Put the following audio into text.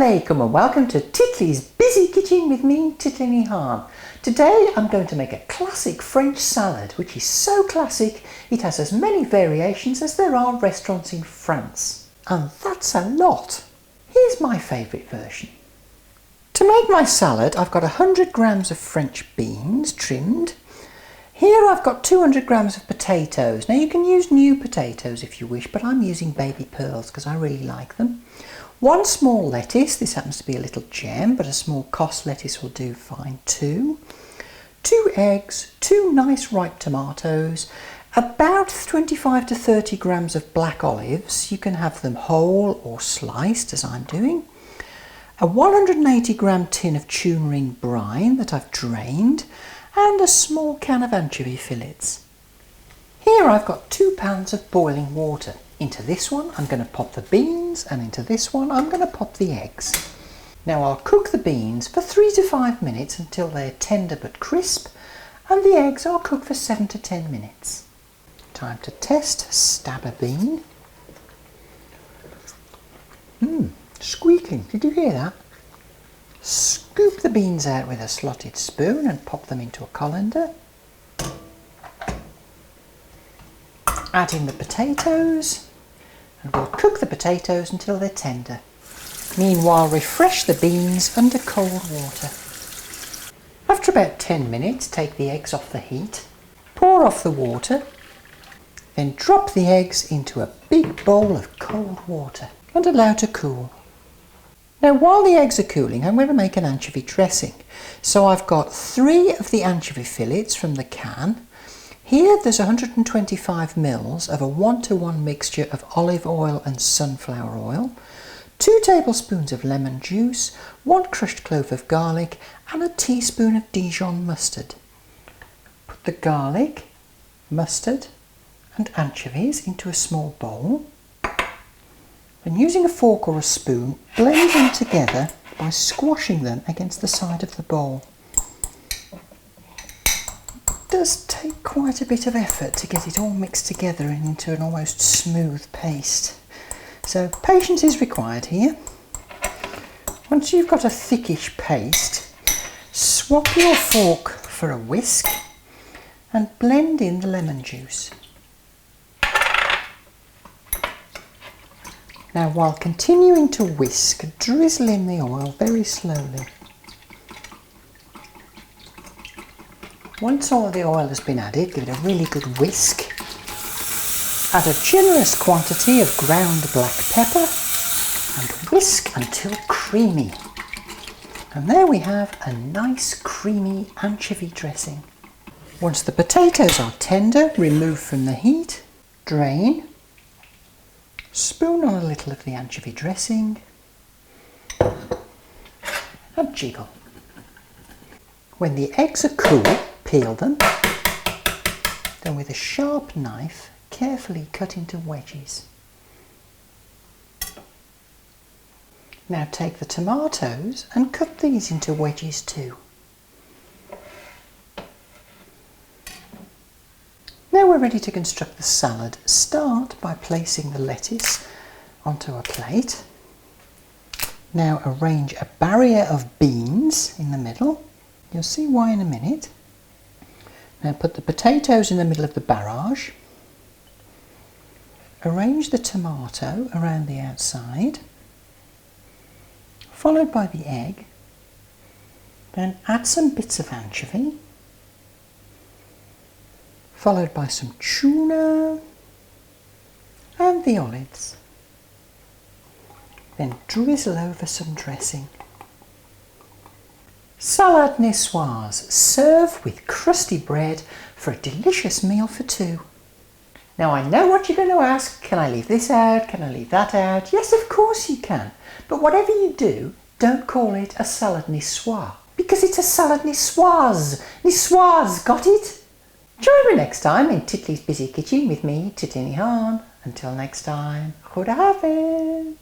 Assalamu alaikum and welcome to Titli's Busy Kitchen with me, Titli. Today I'm going to make a classic French salad, which is so classic it has as many variations as there are restaurants in France. And that's a lot. Here's my favourite version. To make my salad I've got 100 grams of French beans trimmed. Here I've got 200 grams of potatoes. Now you can use new potatoes if you wish, but I'm using baby pearls because I really like them. 1 small lettuce, this happens to be a little gem, but a small cos lettuce will do fine too. 2 eggs, 2 nice ripe tomatoes, about 25 to 30 grams of black olives. You can have them whole or sliced as I'm doing. A 180 gram tin of tuna ring brine that I've drained, and a small can of anchovy fillets. Here I've got 2 pans of boiling water. Into this one I'm going to pop the beans, and into this one I'm going to pop the eggs. Now I'll cook the beans for 3 to 5 minutes until they're tender but crisp, and the eggs I'll cook for 7 to 10 minutes. Time to test. Stab a bean. Squeaking, did you hear that? Scoop the beans out with a slotted spoon and pop them into a colander. Add in the potatoes, and we'll cook the potatoes until they're tender. Meanwhile, refresh the beans under cold water. After about 10 minutes, take the eggs off the heat, pour off the water, then drop the eggs into a big bowl of cold water and allow to cool. Now while the eggs are cooling, I'm going to make an anchovy dressing. So I've got 3 of the anchovy fillets from the can. Here there's 125 ml of a 1-to-1 mixture of olive oil and sunflower oil, 2 tablespoons of lemon juice, 1 crushed clove of garlic and a teaspoon of Dijon mustard. Put the garlic, mustard and anchovies into a small bowl, and using a fork or a spoon blend them together by squashing them against the side of the bowl. It does take quite a bit of effort to get it all mixed together and into an almost smooth paste. So patience is required here. Once you've got a thickish paste, swap your fork for a whisk and blend in the lemon juice. Now while continuing to whisk, drizzle in the oil very slowly. Once all of the oil has been added, give it a really good whisk. Add a generous quantity of ground black pepper and whisk until creamy. And there we have a nice creamy anchovy dressing. Once the potatoes are tender, remove from the heat, drain, spoon on a little of the anchovy dressing and jiggle. When the eggs are cool, peel them, then with a sharp knife carefully cut into wedges. Now take the tomatoes and cut these into wedges too. Now we're ready to construct the salad. Start by placing the lettuce onto a plate. Now arrange a barrier of beans in the middle. You'll see why in a minute. Now put the potatoes in the middle of the barrage. Arrange the tomato around the outside, followed by the egg. Then add some bits of anchovy, followed by some tuna and the olives. Then drizzle over some dressing. Salade Nicoise. Serve with crusty bread for a delicious meal for 2. Now I know what you're going to ask. Can I leave this out? Can I leave that out? Yes, of course you can. But whatever you do, don't call it a salade niçoise, because it's a salade niçoise. Niçoise, got it? Join me next time in Titli's Busy Kitchen with me, Titli. Until next time, Khuda Hafiz.